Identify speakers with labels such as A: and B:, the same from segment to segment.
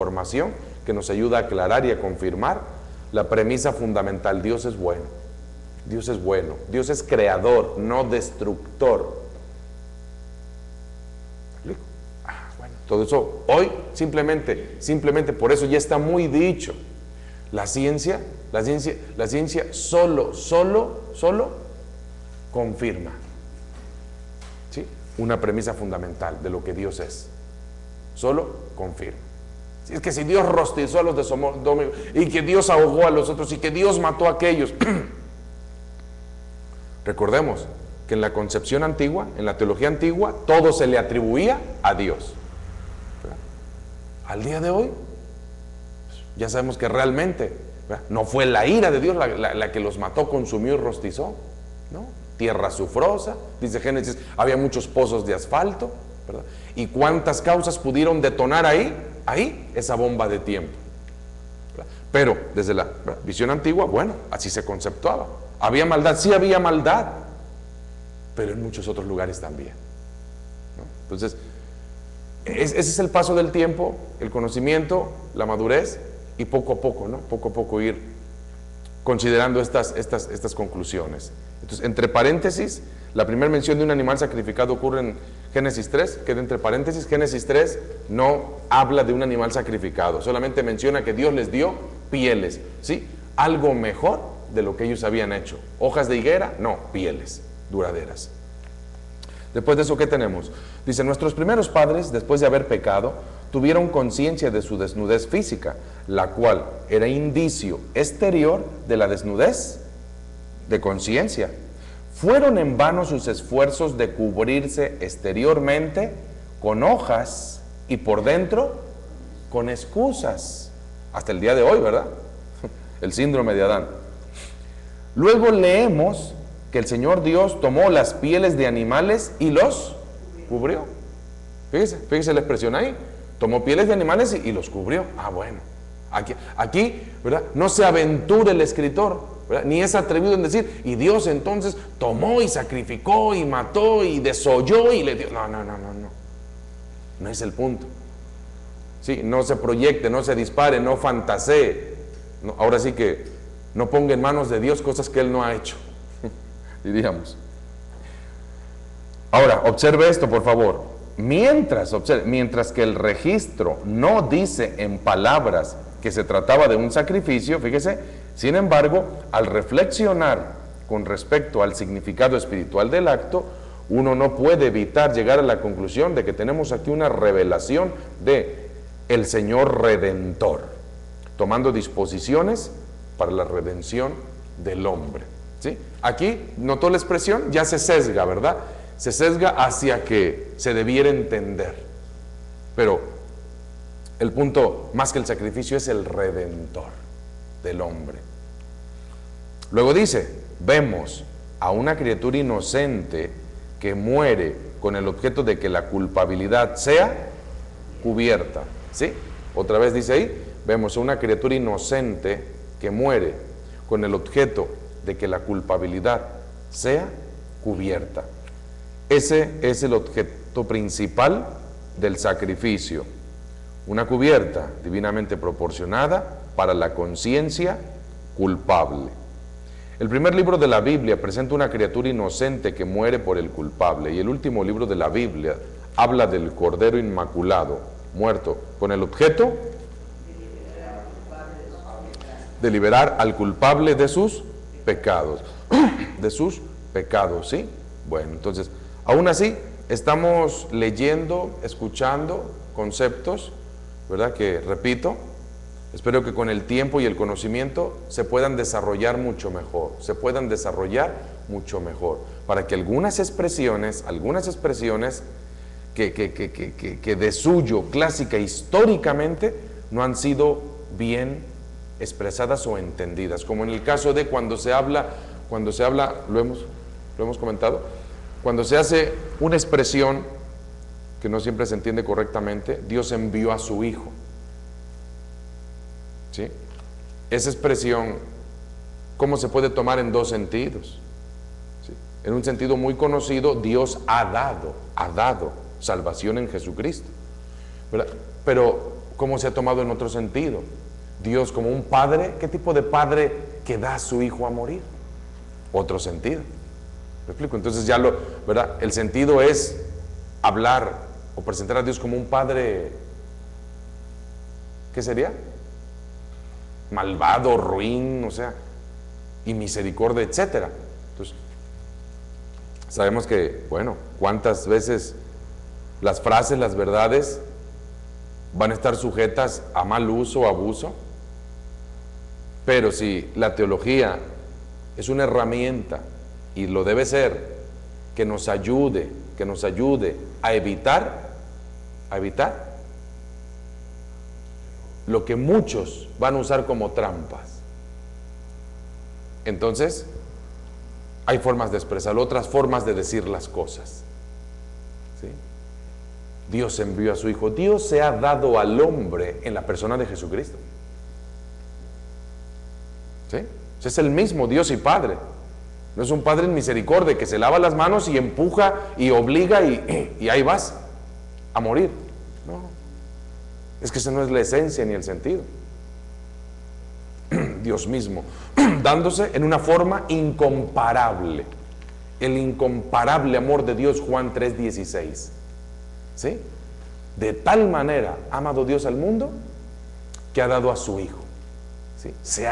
A: información que nos ayuda a aclarar y a confirmar la premisa fundamental: Dios es bueno. Dios es bueno. Dios es creador, no destructor. Bueno, todo eso hoy simplemente por eso ya está muy dicho. La ciencia solo confirma, ¿sí?, una premisa fundamental de lo que Dios es. Solo confirma. Si es que si Dios rostizó a los de Sodoma y que Dios ahogó a los otros y que Dios mató a aquellos. Recordemos que en la concepción antigua, en la teología antigua, todo se le atribuía a Dios. ¿Verdad? Al día de hoy, ya sabemos que realmente, ¿verdad?, no fue la ira de Dios la que los mató, consumió y rostizó, ¿no? Tierra sufrosa, dice Génesis, había muchos pozos de asfalto, ¿verdad? ¿Y cuántas causas pudieron detonar ahí esa bomba de tiempo? ¿Verdad? Pero desde la visión antigua, bueno, así se conceptuaba. ¿Había maldad? Sí había maldad, pero en muchos otros lugares también, ¿no? Entonces, ese es el paso del tiempo, el conocimiento, la madurez, y poco a poco, ¿no? Poco a poco ir considerando estas conclusiones. Entonces, entre paréntesis, la primera mención de un animal sacrificado ocurre en Génesis 3, queda entre paréntesis. Génesis 3 no habla de un animal sacrificado, solamente menciona que Dios les dio pieles, ¿sí? Algo mejor de lo que ellos habían hecho. Hojas de higuera, no, pieles duraderas. Después de eso, ¿qué tenemos? Dice, nuestros primeros padres, después de haber pecado, tuvieron conciencia de su desnudez física, la cual era indicio exterior de la desnudez de conciencia. Fueron en vano sus esfuerzos de cubrirse exteriormente con hojas y por dentro con excusas. Hasta el día de hoy, ¿verdad? El síndrome de Adán. Luego leemos que el Señor Dios tomó las pieles de animales y los cubrió. Fíjese la expresión ahí. Tomó pieles de animales y los cubrió. Ah, bueno. Aquí, ¿verdad?, no se aventura el escritor, ¿verdad?, ni es atrevido en decir, y Dios entonces tomó y sacrificó y mató y desolló y le dio. No. No es el punto. Sí, no se proyecte, no se dispare, no fantasee. No, ahora sí que no ponga en manos de Dios cosas que Él no ha hecho, diríamos. Ahora, observe esto, por favor. Mientras que el registro no dice en palabras que se trataba de un sacrificio, fíjese, sin embargo, al reflexionar con respecto al significado espiritual del acto, uno no puede evitar llegar a la conclusión de que tenemos aquí una revelación de el Señor Redentor, tomando disposiciones para la redención del hombre, ¿sí? Aquí, ¿notó la expresión? Ya se sesga, ¿verdad? Se sesga hacia que se debiera entender. Pero el punto, más que el sacrificio, es el redentor del hombre. Luego dice, vemos a una criatura inocente que muere con el objeto de que la culpabilidad sea cubierta, ¿sí? Otra vez dice ahí, vemos a una criatura inocente que muere con el objeto de que la culpabilidad sea cubierta. Ese es el objeto principal del sacrificio, una cubierta divinamente proporcionada para la conciencia culpable. El primer libro de la Biblia presenta una criatura inocente que muere por el culpable, y el último libro de la Biblia habla del Cordero Inmaculado, muerto con el objeto de liberar al culpable de sus pecados, ¿sí? Bueno, entonces, aún así, estamos leyendo, escuchando conceptos, ¿verdad?, que, repito, espero que con el tiempo y el conocimiento se puedan desarrollar mucho mejor, para que algunas expresiones que de suyo, clásica, históricamente, no han sido bien expresadas o entendidas, como en el caso de cuando se habla, lo hemos comentado, cuando se hace una expresión que no siempre se entiende correctamente, Dios envió a su Hijo, ¿sí? Esa expresión, ¿cómo se puede tomar en dos sentidos? ¿Sí? En un sentido muy conocido, Dios ha dado salvación en Jesucristo, ¿verdad? Pero ¿cómo se ha tomado en otro sentido? Dios como un padre, ¿qué tipo de padre que da a su hijo a morir? Otro sentido. ¿Me explico? Entonces ya ¿verdad? El sentido es hablar o presentar a Dios como un padre, ¿qué sería? Malvado, ruin, o sea, y misericordia, etcétera. Entonces, sabemos que, bueno, cuántas veces las frases, las verdades van a estar sujetas a mal uso o abuso, pero si la teología es una herramienta, y lo debe ser, que nos ayude a evitar lo que muchos van a usar como trampas. Entonces, hay formas de expresarlo, otras formas de decir las cosas. ¿Sí? Dios envió a su Hijo. Dios se ha dado al hombre en la persona de Jesucristo. ¿Sí? Es el mismo Dios y Padre. No es un Padre en misericordia que se lava las manos y empuja y obliga y ahí vas a morir. No, es que esa no es la esencia ni el sentido. Dios mismo, dándose en una forma incomparable. El incomparable amor de Dios, Juan 3:16. ¿Sí? De tal manera ha amado Dios al mundo que ha dado a su Hijo. ¿Sí? Se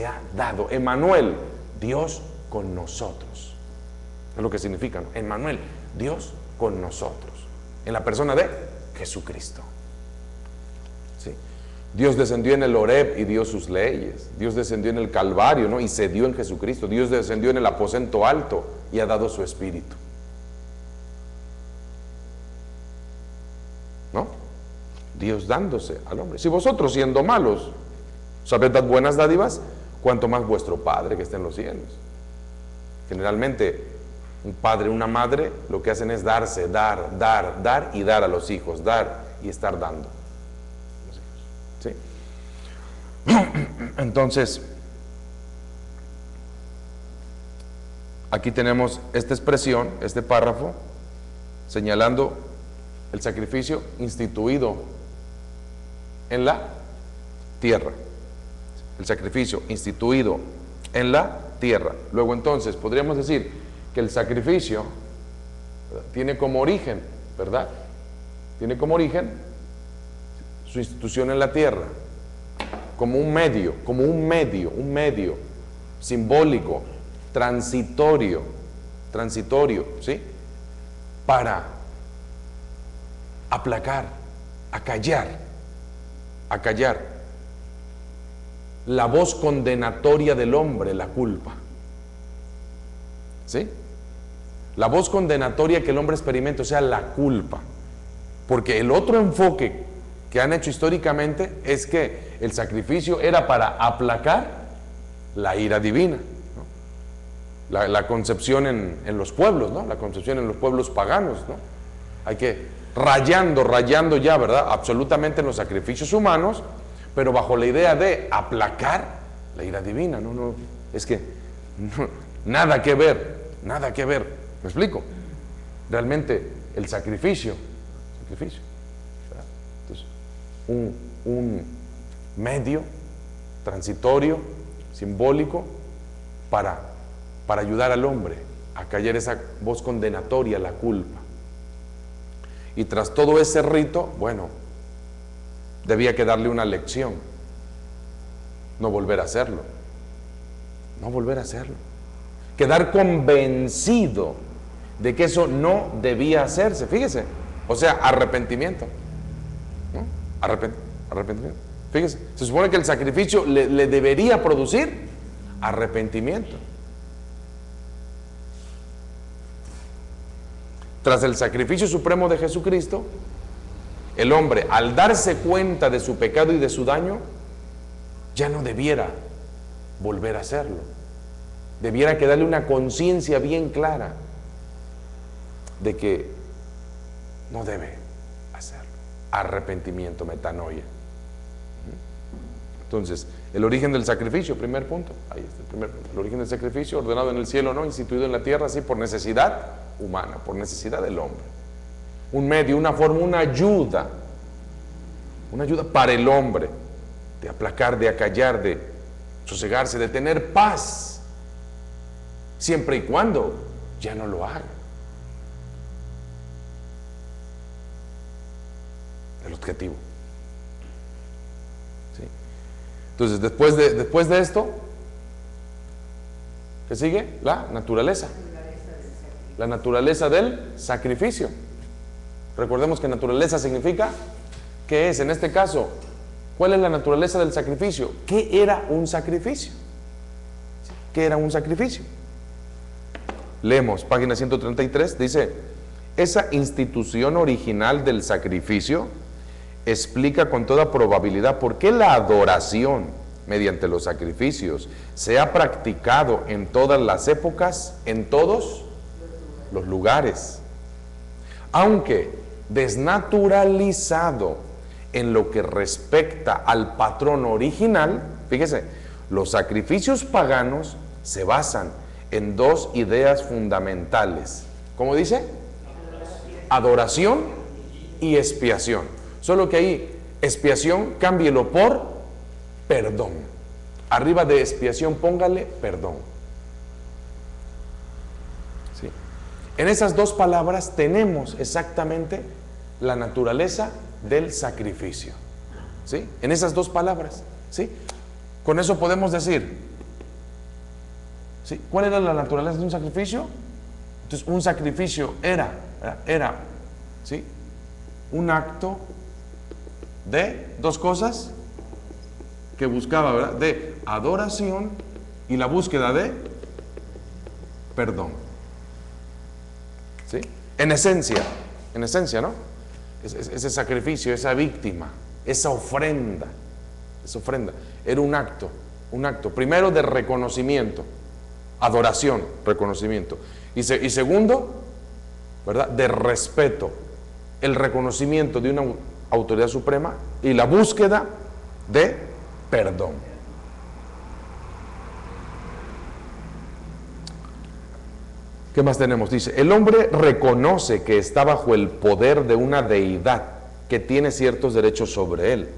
A: ha dado. Emmanuel, Dios con nosotros. Es lo que significa, ¿no? Emmanuel, Dios con nosotros. En la persona de Jesucristo. ¿Sí? Dios descendió en el Horeb y dio sus leyes. Dios descendió en el Calvario, ¿no? Y se dio en Jesucristo. Dios descendió en el aposento alto y ha dado su Espíritu. ¿No? Dios dándose al hombre. Si vosotros, siendo malos, sabed dar buenas dádivas, cuanto más vuestro Padre que está en los cielos. Generalmente, un padre, una madre, lo que hacen es darse, dar y dar a los hijos, dar y estar dando. ¿Sí? Entonces, aquí tenemos esta expresión, este párrafo, señalando el sacrificio instituido en la tierra. El sacrificio instituido en la tierra. Luego entonces podríamos decir que el sacrificio, ¿verdad?, tiene como origen, ¿verdad? Tiene como origen su institución en la tierra, como un medio simbólico, transitorio, ¿sí? Para aplacar, acallar la voz condenatoria del hombre, la culpa. ¿Sí? La voz condenatoria que el hombre experimenta, o sea, la culpa. Porque el otro enfoque que han hecho históricamente es que el sacrificio era para aplacar la ira divina, ¿no? La concepción en los pueblos, ¿no? La concepción en los pueblos paganos, ¿no? Hay que rayando ya, ¿verdad?, absolutamente en los sacrificios humanos, pero bajo la idea de aplacar la ira divina. No, es que nada que ver. ¿Me explico? Realmente el sacrificio, ¿verdad? Entonces, un medio transitorio, simbólico, para ayudar al hombre a callar esa voz condenatoria, la culpa. Y tras todo ese rito, bueno, debía que darle una lección. No volver a hacerlo. Quedar convencido de que eso no debía hacerse. Fíjese, o sea, arrepentimiento, ¿no? Arrepentimiento. Fíjese, se supone que el sacrificio le debería producir arrepentimiento. Tras el sacrificio supremo de Jesucristo, el hombre, al darse cuenta de su pecado y de su daño, ya no debiera volver a hacerlo. Debiera quedarle una conciencia bien clara de que no debe hacerlo. Arrepentimiento, metanoia. Entonces, el origen del sacrificio, primer punto. Ahí está el primer punto. El origen del sacrificio, ordenado en el cielo, no, instituido en la tierra, sí, por necesidad humana, por necesidad del hombre. Un medio, una forma, una ayuda una ayuda para el hombre, de aplacar, de acallar, de sosegarse, de tener paz, siempre y cuando ya no lo haga. El objetivo. ¿Sí? Entonces, después de esto, ¿qué sigue? La naturaleza. La naturaleza del sacrificio. Recordemos que naturaleza significa, ¿qué es? En este caso, ¿cuál es la naturaleza del sacrificio? ¿Qué era un sacrificio? ¿Qué era un sacrificio? Leemos, página 133, dice: esa institución original del sacrificio explica con toda probabilidad por qué la adoración mediante los sacrificios se ha practicado en todas las épocas, en todos los lugares, aunque desnaturalizado en lo que respecta al patrón original. Fíjese, los sacrificios paganos se basan en dos ideas fundamentales. ¿Cómo dice? Adoración y expiación. Solo que ahí, expiación, cámbielo por perdón. Arriba de expiación póngale perdón. ¿Sí? En esas dos palabras tenemos exactamente la naturaleza del sacrificio. ¿Sí? En esas dos palabras. ¿Sí? Con eso podemos decir, ¿sí?, ¿cuál era la naturaleza de un sacrificio? Entonces, un sacrificio era, ¿sí?, un acto de dos cosas que buscaba, ¿verdad?, de adoración y la búsqueda de perdón. ¿Sí? En esencia, ¿no? Ese sacrificio, esa víctima, esa ofrenda, era un acto primero de reconocimiento, adoración, reconocimiento, y segundo, ¿verdad?, de respeto, el reconocimiento de una autoridad suprema y la búsqueda de perdón. ¿Qué más tenemos? Dice, el hombre reconoce que está bajo el poder de una deidad que tiene ciertos derechos sobre él.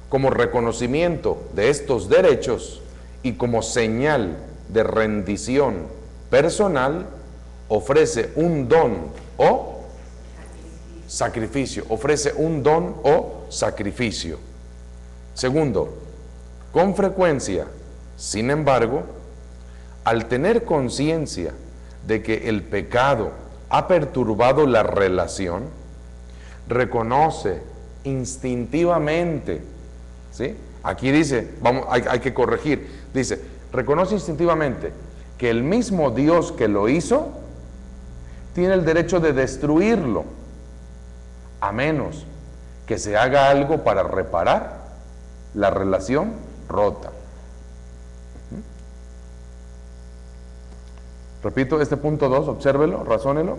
A: Como reconocimiento de estos derechos y como señal de rendición personal, ofrece un don o sacrificio. Ofrece un don o sacrificio. Segundo, con frecuencia, sin embargo, al tener conciencia de que el pecado ha perturbado la relación, reconoce instintivamente, ¿sí? Aquí dice, hay que corregir, dice, reconoce instintivamente que el mismo Dios que lo hizo tiene el derecho de destruirlo, a menos que se haga algo para reparar la relación rota. Repito, este punto 2, obsérvelo, razónelo.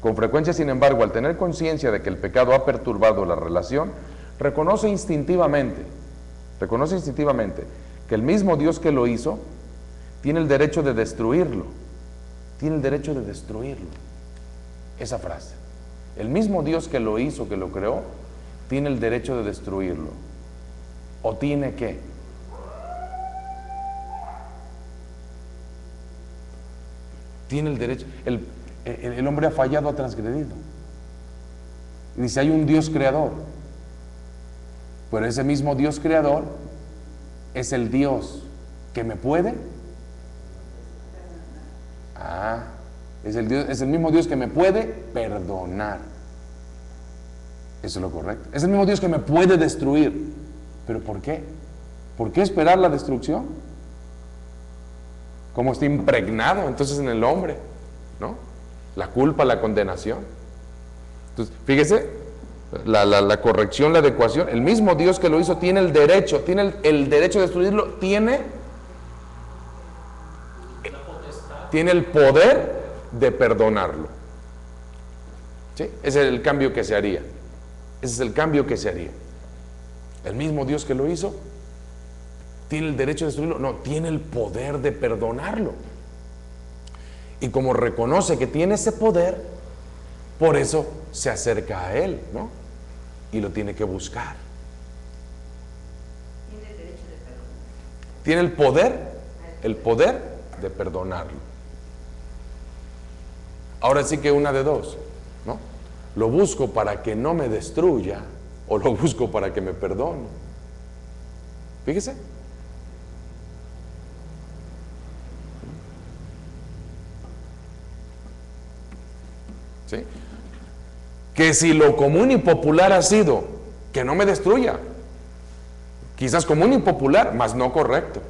A: Con frecuencia, sin embargo, al tener conciencia de que el pecado ha perturbado la relación, reconoce instintivamente que el mismo Dios que lo hizo tiene el derecho de destruirlo. Tiene el derecho de destruirlo. Esa frase. El mismo Dios que lo hizo, que lo creó, tiene el derecho de destruirlo. ¿O tiene qué? Tiene el derecho. El hombre ha fallado, ha transgredido. Y dice, hay un Dios creador. Pero ese mismo Dios creador es el Dios que me puede. Es el mismo Dios que me puede perdonar. Eso es lo correcto. Es el mismo Dios que me puede destruir. ¿Pero por qué? ¿Por qué esperar la destrucción? Como está impregnado entonces en el hombre, ¿no? La culpa, la condenación. Entonces, fíjese, la corrección, la adecuación. El mismo Dios que lo hizo tiene el derecho de destruirlo, tiene el poder de perdonarlo. ¿Sí? Ese es el cambio que se haría. Ese es el cambio que se haría. El mismo Dios que lo hizo tiene el derecho de destruirlo, no, tiene el poder de perdonarlo. Y como reconoce que tiene ese poder, por eso se acerca a él, ¿no? y lo tiene que buscar.
B: Tiene el derecho de perdonar.
A: Tiene el poder de perdonarlo. Ahora sí que una de dos, ¿no? Lo busco para que no me destruya o lo busco para que me perdone. Fíjese. ¿Sí? Que si lo común y popular ha sido que no me destruya, quizás común y popular, mas no correcto.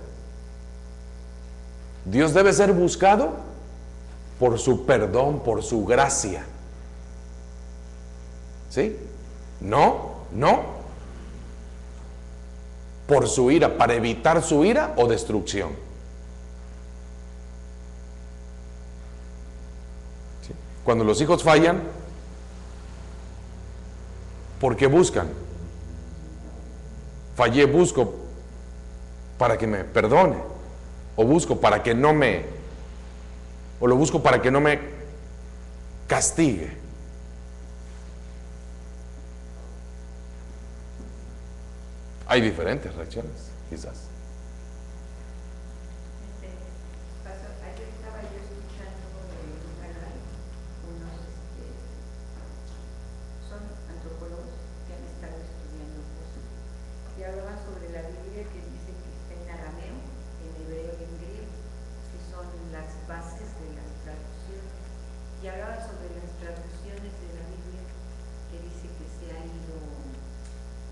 A: Dios debe ser buscado por su perdón, por su gracia. ¿Sí? No por su ira, para evitar su ira o destrucción. ¿Sí? Cuando los hijos fallan, ¿por qué buscan? Fallé, busco para que me perdone, o busco para que no me, o lo busco para que no me castigue. Hay diferentes reacciones, quizás.
B: Ayer estaba yo escuchando en un canal unos, son antropólogos que han estado estudiando cosas y hablaban sobre la Biblia, que dicen que está en arameo, en hebreo y en griego, que son las bases de las traducciones. Y hablaban sobre las traducciones de la Biblia, que dice que se ha ido,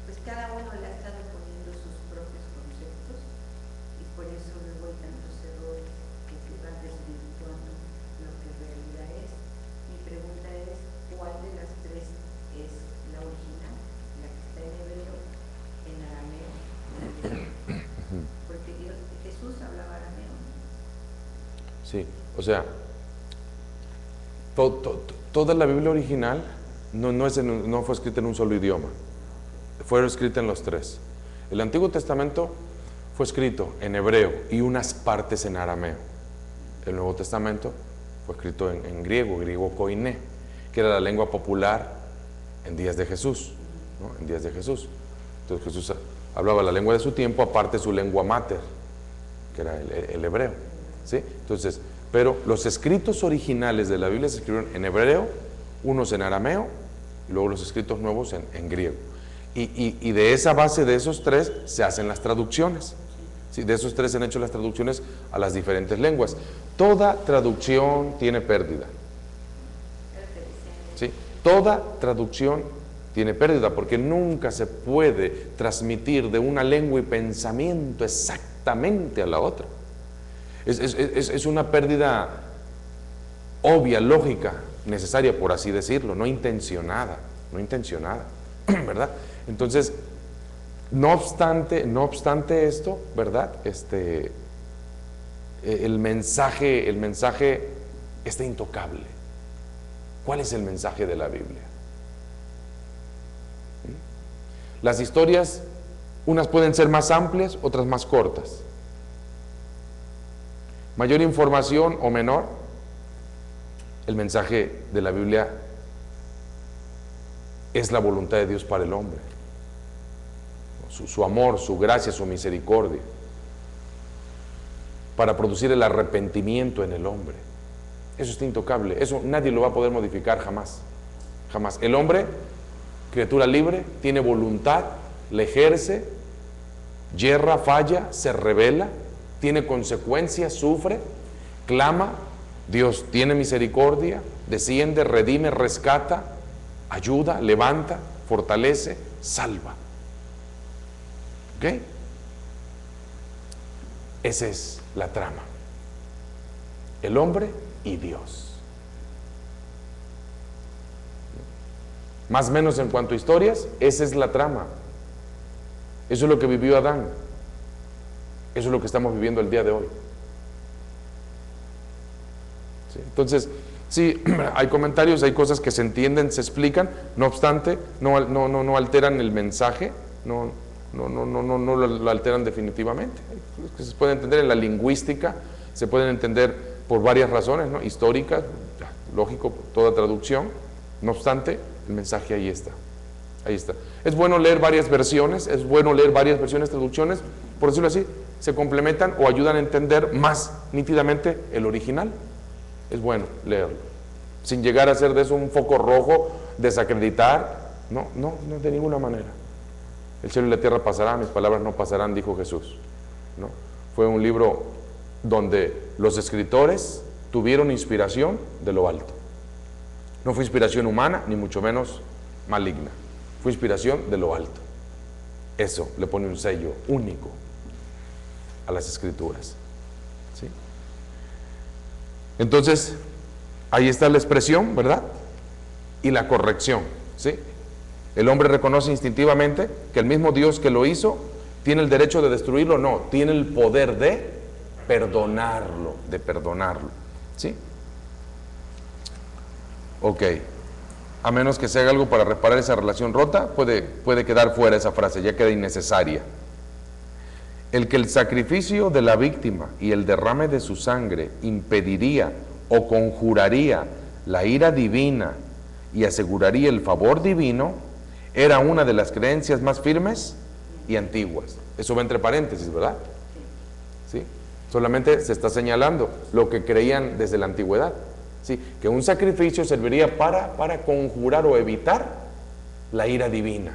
B: pues cada uno le ha estado poniendo sus propios conceptos y por eso luego hay tantos errores que se van desvirtuando lo que en realidad es. Mi pregunta es, ¿cuál de las tres es la original? La que está en hebreo, en arameo, en griego. Porque Jesús hablaba arameo, ¿no?
A: Sí, o sea, toda la Biblia original no fue escrita en un solo idioma, fue escrita en los tres. El Antiguo Testamento fue escrito en hebreo y unas partes en arameo. El Nuevo Testamento fue escrito en griego koiné, que era la lengua popular en días de Jesús, ¿no? En días de Jesús. Entonces Jesús hablaba la lengua de su tiempo, aparte su lengua mater, que era el hebreo, ¿sí? Entonces, pero los escritos originales de la Biblia se escribieron en hebreo, unos en arameo, y luego los escritos nuevos en griego. Y de esa base, de esos tres, se hacen las traducciones. ¿Sí? De esos tres se han hecho las traducciones a las diferentes lenguas. Toda traducción tiene pérdida. ¿Sí? Toda traducción tiene pérdida, porque nunca se puede transmitir de una lengua y pensamiento exactamente a la otra. Es una pérdida obvia, lógica, necesaria, por así decirlo, no intencionada, ¿verdad? Entonces, no obstante esto, ¿verdad? El mensaje está intocable. ¿Cuál es el mensaje de la Biblia? Las historias, unas pueden ser más amplias, otras más cortas. Mayor información o menor, el mensaje de la Biblia es la voluntad de Dios para el hombre. Su amor, su gracia, su misericordia, para producir el arrepentimiento en el hombre. Eso está intocable, eso nadie lo va a poder modificar jamás, jamás. El hombre, criatura libre, tiene voluntad, la ejerce, yerra, falla, se rebela, tiene consecuencias, sufre, clama, Dios tiene misericordia, desciende, redime, rescata, ayuda, levanta, fortalece, salva. ¿Ok? Esa es la trama. El hombre y Dios. Más o menos en cuanto a historias, esa es la trama. Eso es lo que vivió Adán. Eso es lo que estamos viviendo el día de hoy. ¿Sí? Entonces, sí, hay comentarios, hay cosas que se entienden, se explican, no obstante, no alteran el mensaje, no lo alteran definitivamente. Que se puede entender en la lingüística, se pueden entender por varias razones, ¿no? Históricas, lógico, toda traducción, no obstante, el mensaje ahí está. Ahí está. Es bueno leer varias versiones, es bueno leer varias versiones, traducciones, por decirlo así, se complementan o ayudan a entender más nítidamente el original. Es bueno leerlo, sin llegar a hacer de eso un foco rojo, desacreditar, no, de ninguna manera. El cielo y la tierra pasarán, mis palabras no pasarán, dijo Jesús, ¿no? Fue un libro donde los escritores tuvieron inspiración de lo alto. No fue inspiración humana, ni mucho menos maligna. Fue inspiración de lo alto. Eso le pone un sello único a las escrituras, ¿sí? Entonces, ahí está la expresión, ¿verdad? Y la corrección, ¿sí? El hombre reconoce instintivamente que el mismo Dios que lo hizo tiene el derecho de destruirlo, no, tiene el poder de perdonarlo, ¿sí? Ok. A menos que se haga algo para reparar esa relación rota, puede quedar fuera esa frase, ya queda innecesaria. El que el sacrificio de la víctima y el derrame de su sangre impediría o conjuraría la ira divina y aseguraría el favor divino, era una de las creencias más firmes y antiguas. Eso va entre paréntesis, ¿verdad? ¿Sí? Solamente se está señalando lo que creían desde la antigüedad. Sí, que un sacrificio serviría para conjurar o evitar la ira divina.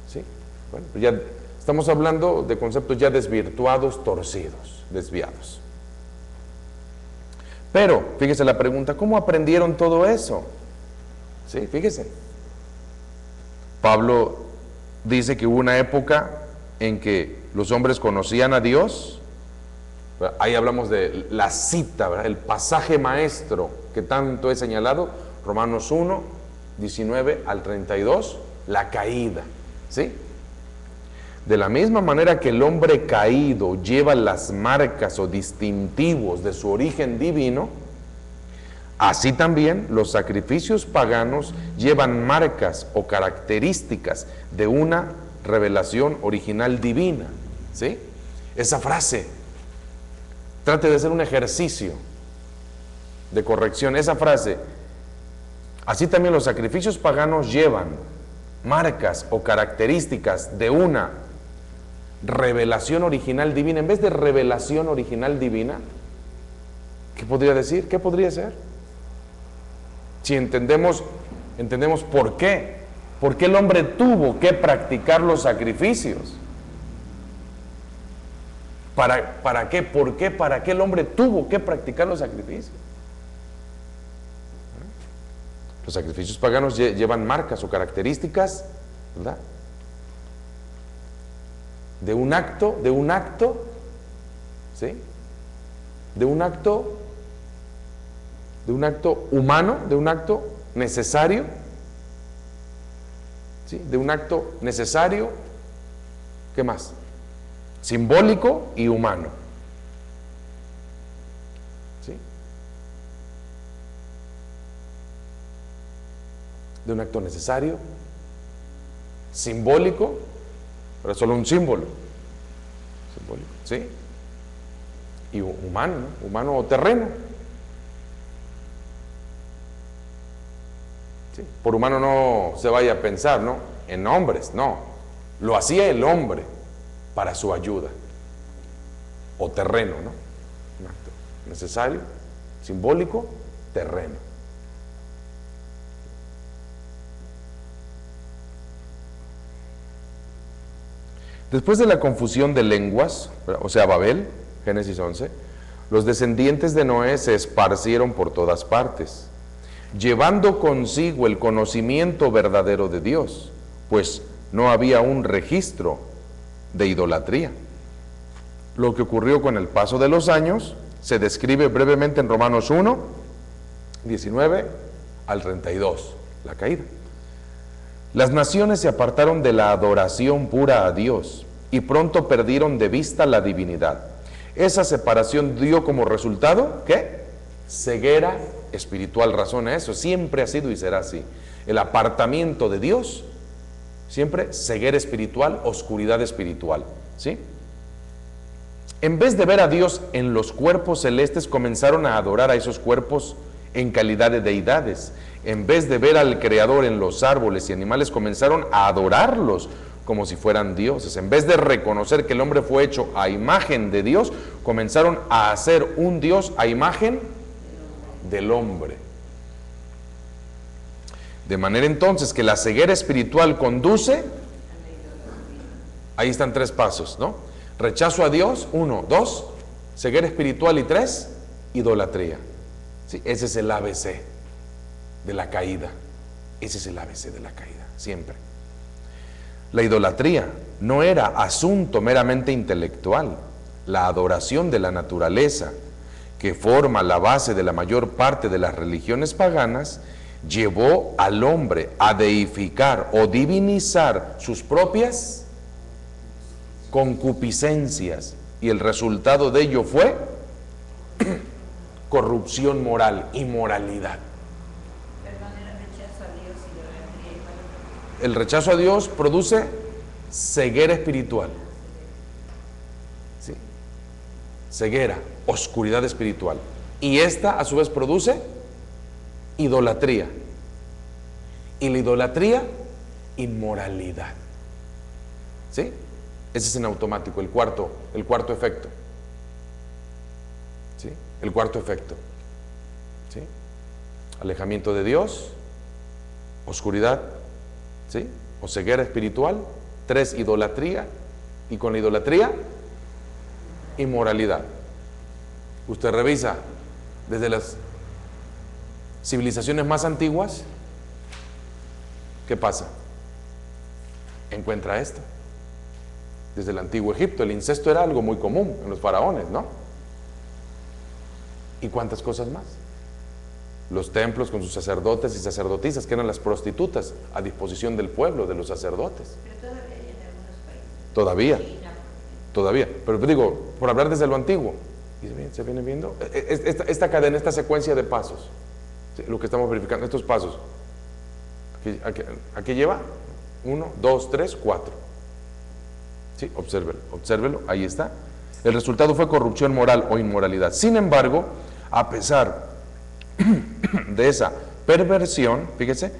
A: ¿Sí? Bueno, pues ya estamos hablando de conceptos ya desvirtuados, torcidos, desviados. Pero, fíjese la pregunta, ¿cómo aprendieron todo eso? Sí, fíjese. Pablo dice que hubo una época en que los hombres conocían a Dios. Ahí hablamos de la cita, ¿verdad? El pasaje maestro que tanto he señalado, Romanos 1, 19 al 32, la caída, ¿sí? De la misma manera que el hombre caído lleva las marcas o distintivos de su origen divino, así también los sacrificios paganos llevan marcas o características de una revelación original divina, ¿sí? Esa frase, trate de hacer un ejercicio de corrección. Esa frase, así también los sacrificios paganos llevan marcas o características de una revelación original divina. En vez de revelación original divina, ¿qué podría decir? ¿Qué podría ser? Si entendemos por qué el hombre tuvo que practicar los sacrificios. ¿Para qué? ¿Por qué? ¿Para qué el hombre tuvo que practicar los sacrificios? Los sacrificios paganos llevan marcas o características, ¿verdad? De un acto, ¿sí? De un acto humano, de un acto necesario, ¿sí? De un acto necesario, ¿qué más? Simbólico y humano, ¿sí? De un acto necesario, simbólico, pero es solo un símbolo, simbólico, ¿sí? Y humano, ¿no? Humano o terreno, ¿sí? Por humano no se vaya a pensar, ¿no? En hombres, no, lo hacía el hombre para su ayuda, o terreno, ¿no? Un acto necesario, simbólico, terreno. Después de la confusión de lenguas, o sea, Babel, Génesis 11, los descendientes de Noé se esparcieron por todas partes, llevando consigo el conocimiento verdadero de Dios, pues no había un registro de idolatría. Lo que ocurrió con el paso de los años se describe brevemente en Romanos 1, 19 al 32, la caída. Las naciones se apartaron de la adoración pura a Dios y pronto perdieron de vista la divinidad. Esa separación dio como resultado, ¿qué? Ceguera espiritual. Razona eso, siempre ha sido y será así. El apartamiento de Dios, siempre ceguera espiritual, oscuridad espiritual, ¿sí? En vez de ver a Dios en los cuerpos celestes, comenzaron a adorar a esos cuerpos en calidad de deidades. En vez de ver al Creador en los árboles y animales, comenzaron a adorarlos como si fueran dioses. En vez de reconocer que el hombre fue hecho a imagen de Dios, comenzaron a hacer un Dios a imagen del hombre. De manera entonces que la ceguera espiritual conduce, ahí están 3 pasos, ¿no? Rechazo a Dios, 1, 2, ceguera espiritual y 3, idolatría. ¿Sí? Ese es el ABC de la caída. Ese es el ABC de la caída, siempre. La idolatría no era asunto meramente intelectual. La adoración de la naturaleza, que forma la base de la mayor parte de las religiones paganas, llevó al hombre a deificar o divinizar sus propias concupiscencias, y el resultado de ello fue corrupción moral, inmoralidad. El rechazo a Dios produce ceguera espiritual. ¿Sí? Ceguera, oscuridad espiritual. Y esta a su vez produce idolatría. Y la idolatría, inmoralidad. ¿Sí? Ese es en automático, el cuarto efecto. ¿Sí? El cuarto efecto. ¿Sí? Alejamiento de Dios, oscuridad, ¿sí? O ceguera espiritual. 3, idolatría. Y con la idolatría, inmoralidad. Usted revisa desde las civilizaciones más antiguas, ¿qué pasa? Encuentra esto. Desde el antiguo Egipto, el incesto era algo muy común en los faraones, ¿no? ¿Y cuántas cosas más? Los templos con sus sacerdotes y sacerdotisas, que eran las prostitutas a disposición del pueblo, de los sacerdotes.
B: Pero todavía hay en algunos países.
A: Todavía. Pero digo, por hablar desde lo antiguo, ¿se viene viendo? Esta cadena, esta secuencia de pasos, ¿sí? Lo que estamos verificando, estos pasos, ¿a qué lleva? 1, 2, 3, 4. Sí, obsérvelo, ahí está. El resultado fue corrupción moral o inmoralidad. Sin embargo, a pesar de esa perversión, fíjese,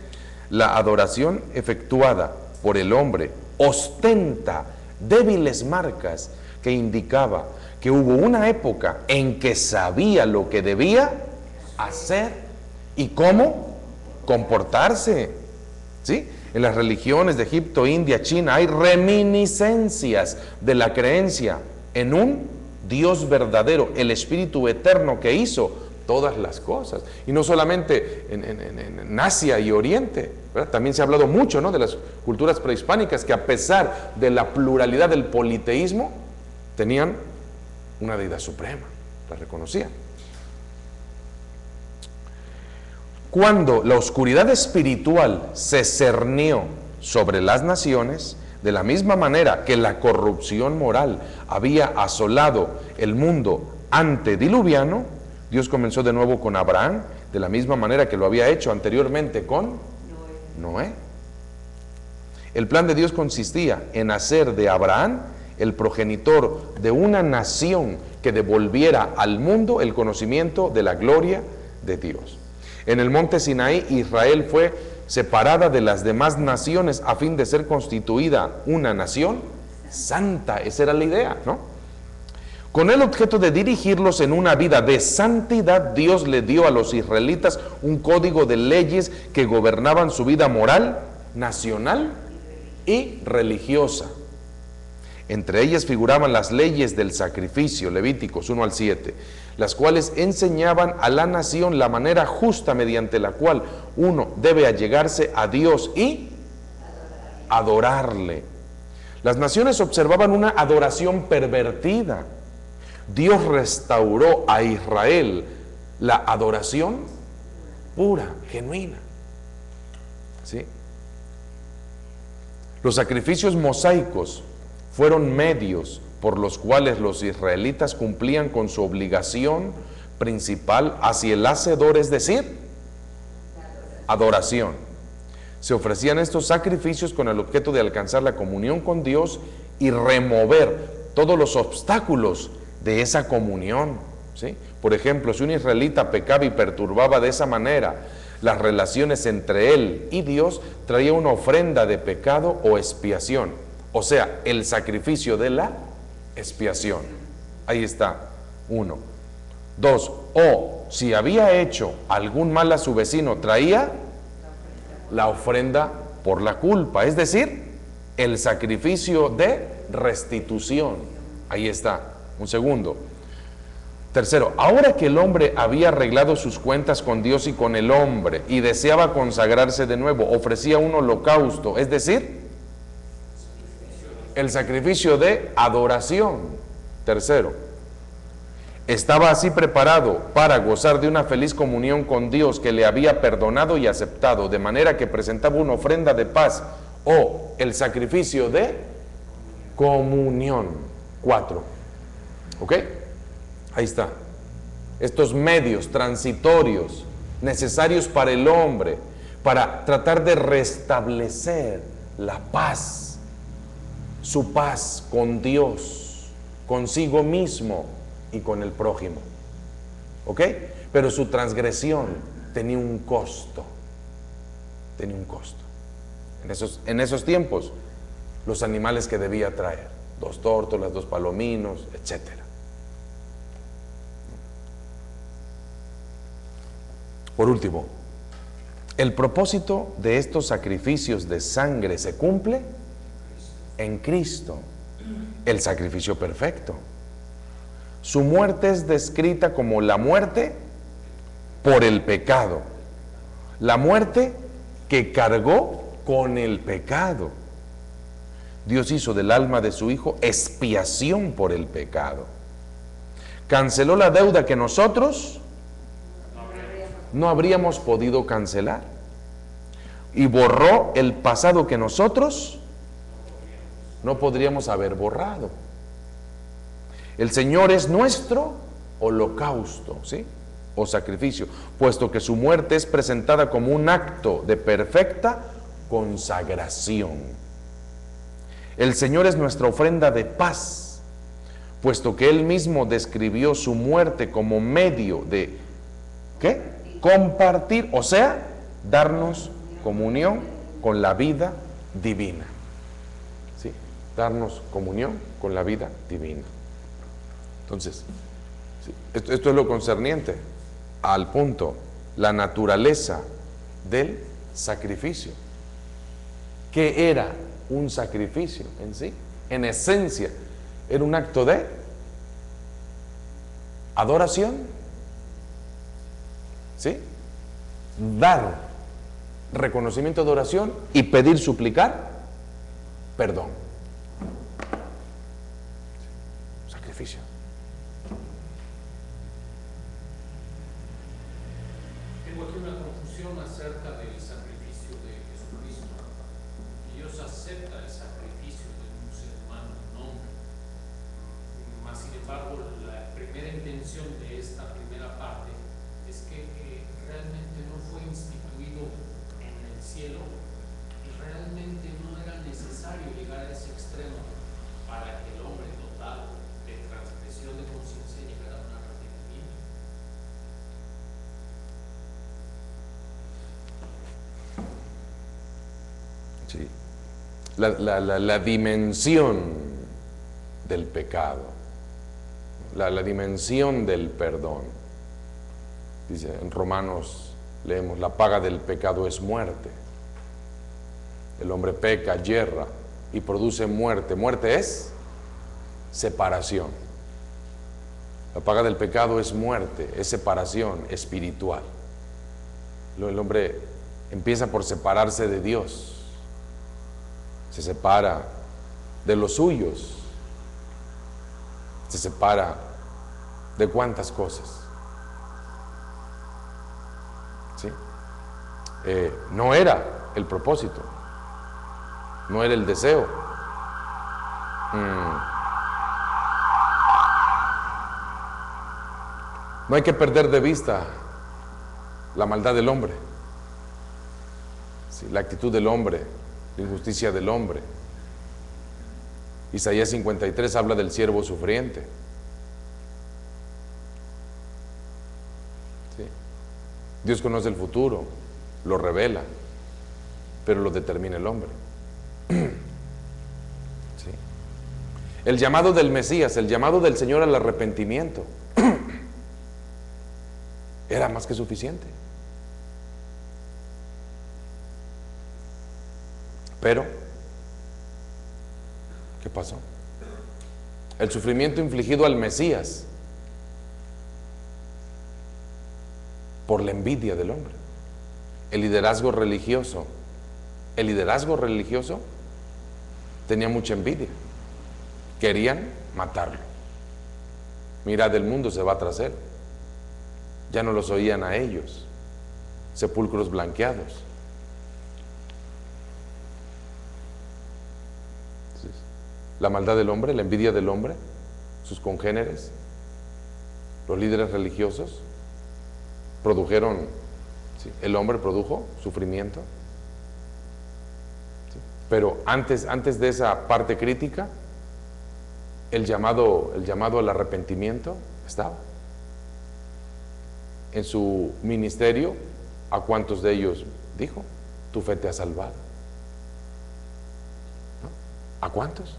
A: la adoración efectuada por el hombre ostenta débiles marcas que indicaba que hubo una época en que sabía lo que debía hacer y cómo comportarse. ¿Sí? En las religiones de Egipto, India, China, hay reminiscencias de la creencia en un Dios verdadero, el Espíritu eterno que hizo todas las cosas. Y no solamente en Asia y Oriente, ¿verdad? También se ha hablado mucho, ¿no?, de las culturas prehispánicas, que a pesar de la pluralidad del politeísmo, tenían una deidad suprema, la reconocían. Cuando la oscuridad espiritual se cernió sobre las naciones, de la misma manera que la corrupción moral había asolado el mundo antediluviano, Dios comenzó de nuevo con Abraham, de la misma manera que lo había hecho anteriormente con Noé. El plan de Dios consistía en hacer de Abraham el progenitor de una nación que devolviera al mundo el conocimiento de la gloria de Dios. En el monte Sinaí, Israel fue separada de las demás naciones a fin de ser constituida una nación santa. Esa era la idea, ¿no? Con el objeto de dirigirlos en una vida de santidad, Dios le dio a los israelitas un código de leyes que gobernaban su vida moral, nacional y religiosa. Entre ellas figuraban las leyes del sacrificio, Levíticos 1 al 7, las cuales enseñaban a la nación la manera justa mediante la cual uno debe allegarse a Dios y adorarle. Las naciones observaban una adoración pervertida. Dios restauró a Israel la adoración pura, genuina. ¿Sí? Los sacrificios mosaicos fueron medios por los cuales los israelitas cumplían con su obligación principal hacia el hacedor, es decir, adoración. Se ofrecían estos sacrificios con el objeto de alcanzar la comunión con Dios y remover todos los obstáculos de esa comunión. ¿sí? Por ejemplo, si un israelita pecaba y perturbaba de esa manera las relaciones entre él y Dios, traía una ofrenda de pecado o expiación, o sea, el sacrificio de la expiación. Ahí está, 1. 2, o si había hecho algún mal a su vecino, traía la ofrenda por la culpa, es decir, el sacrificio de restitución. Ahí está, un segundo. Tercero, ahora que el hombre había arreglado sus cuentas con Dios y con el hombre y deseaba consagrarse de nuevo, ofrecía un holocausto, es decir, el sacrificio de adoración. Tercero, estaba así preparado para gozar de una feliz comunión con Dios que le había perdonado y aceptado, de manera que presentaba una ofrenda de paz o el sacrificio de comunión. 4. ¿Ok? Ahí está. Estos medios transitorios necesarios para el hombre, para tratar de restablecer la paz, su paz con Dios, consigo mismo y con el prójimo. ¿Ok? Pero su transgresión tenía un costo. Tenía un costo. En esos tiempos, los animales que debía traer, 2 tórtolas, 2 palominos, etcétera. Por último, el propósito de estos sacrificios de sangre se cumple en Cristo, el sacrificio perfecto. Su muerte es descrita como la muerte por el pecado, la muerte que cargó con el pecado. Dios hizo del alma de su Hijo expiación por el pecado. Canceló la deuda que nosotros no habríamos podido cancelar, y borró el pasado que nosotros no podríamos haber borrado. El Señor es nuestro holocausto, ¿sí? O sacrificio, puesto que su muerte es presentada como un acto de perfecta consagración. El Señor es nuestra ofrenda de paz, puesto que Él mismo describió su muerte como medio de, ¿qué? Compartir, o sea, darnos comunión con la vida divina. ¿Sí? Darnos comunión con la vida divina. Entonces, ¿sí? Esto es lo concerniente al punto, la naturaleza del sacrificio. ¿Qué era un sacrificio en sí? En esencia, era un acto de adoración, ¿sí? Dar reconocimiento de oración y pedir, suplicar perdón. Sacrificio.
C: Tengo aquí una confusión acerca del sacrificio de Jesucristo. Dios acepta el sacrificio de un ser humano, un hombre. Mas, sin embargo, la primera intención de esta primera parte es que realmente no fue instituido en el cielo y realmente no era necesario llegar a ese extremo para que el hombre dotado de transgresión de conciencia llegara a un arrepentimiento.
A: Sí. La dimensión del pecado, la dimensión del perdón. Dice en Romanos, leemos, la paga del pecado es muerte. El hombre peca, yerra y produce muerte. Muerte es separación. La paga del pecado es muerte, es separación espiritual. El hombre empieza por separarse de Dios. Se separa de los suyos. Se separa de cuántas cosas. ¿Sí? No era el propósito, no era el deseo. No hay que perder de vista la maldad del hombre, ¿sí? La actitud del hombre, la injusticia del hombre. Isaías 53 habla del siervo sufriente. Dios conoce el futuro, lo revela, pero lo determina el hombre. ¿Sí? El llamado del Mesías, el llamado del Señor al arrepentimiento, era más que suficiente. Pero, ¿qué pasó? El sufrimiento infligido al Mesías por la envidia del hombre. El liderazgo religioso tenía mucha envidia. Querían matarlo. Mirad, el mundo se va tras él. Ya no los oían a ellos. Sepulcros blanqueados. La maldad del hombre, la envidia del hombre, sus congéneres, los líderes religiosos produjeron, ¿sí? El hombre produjo sufrimiento, ¿sí? Pero antes de esa parte crítica, el llamado al arrepentimiento estaba. En su ministerio, ¿a cuántos de ellos dijo? Tu fe te ha salvado. ¿No? ¿A cuántos?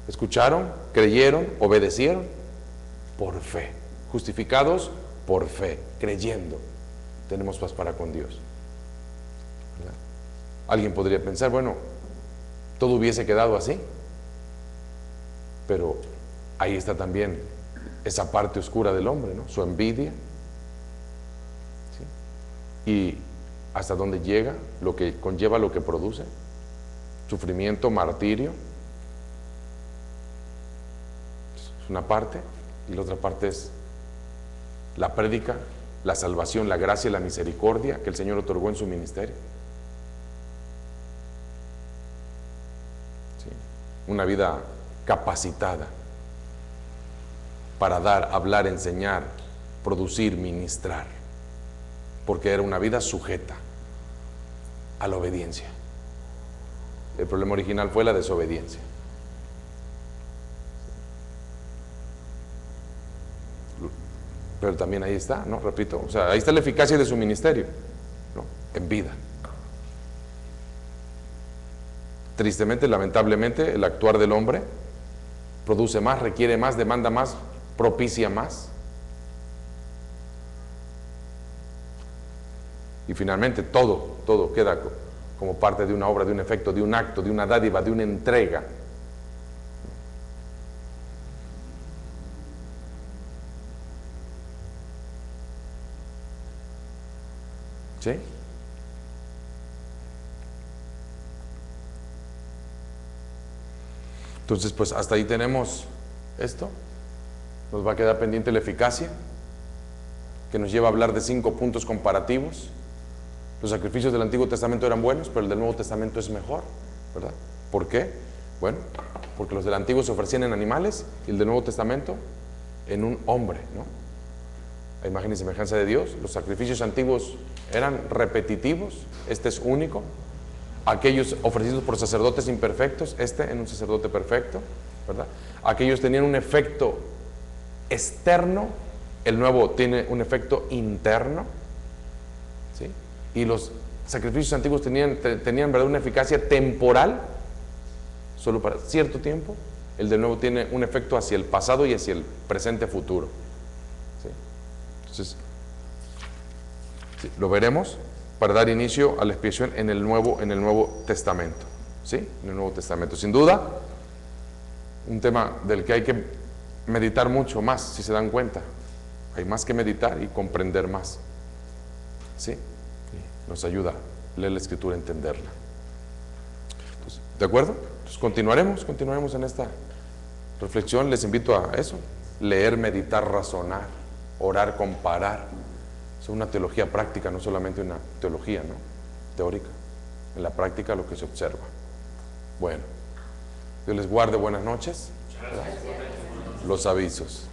A: Escucharon, creyeron, obedecieron por fe, justificados por fe, creyendo, tenemos paz para con Dios. ¿Verdad? Alguien podría pensar, bueno, todo hubiese quedado así, pero ahí está también esa parte oscura del hombre, ¿no? Su envidia, ¿sí? Y hasta dónde llega, lo que conlleva, lo que produce, sufrimiento, martirio. Una parte, y la otra parte es la prédica, la salvación, la gracia y la misericordia que el Señor otorgó en su ministerio. ¿Sí? Una vida capacitada para dar, hablar, enseñar, producir, ministrar, porque era una vida sujeta a la obediencia. El problema original fue la desobediencia. Pero también ahí está, ¿no? Repito, o sea, ahí está la eficacia de su ministerio, ¿no? En vida. Tristemente, lamentablemente, el actuar del hombre produce más, requiere más, demanda más, propicia más. Y finalmente todo queda como parte de una obra, de un efecto, de un acto, de una dádiva, de una entrega. ¿Sí? Entonces, pues hasta ahí tenemos esto. Nos va a quedar pendiente la eficacia, que nos lleva a hablar de 5 puntos comparativos. Los sacrificios del Antiguo Testamento eran buenos, pero el del Nuevo Testamento es mejor, ¿verdad? ¿Por qué? Bueno, porque los del Antiguo se ofrecían en animales y el del Nuevo Testamento en un hombre, ¿no? A imagen y semejanza de Dios. Los sacrificios antiguos eran repetitivos, este es único. Aquellos ofrecidos por sacerdotes imperfectos, este en un sacerdote perfecto, ¿verdad? Aquellos tenían un efecto externo, el nuevo tiene un efecto interno, ¿sí? Y los sacrificios antiguos tenían ¿verdad?, una eficacia temporal, solo para cierto tiempo. El del nuevo tiene un efecto hacia el pasado y hacia el presente futuro, ¿sí? Entonces, sí, lo veremos para dar inicio a la expiación en el Nuevo Testamento, ¿sí? En el Nuevo Testamento. Sin duda, un tema del que hay que meditar mucho más, si se dan cuenta. Hay más que meditar y comprender más, ¿sí? Y nos ayuda a leer la Escritura, a entenderla. Entonces, ¿de acuerdo? Entonces continuaremos en esta reflexión. Les invito a eso, leer, meditar, razonar, orar, comparar. Es una teología práctica, no solamente una teología, ¿no?, teórica. En la práctica lo que se observa. Bueno, Dios les guarde, buenas noches. Los avisos.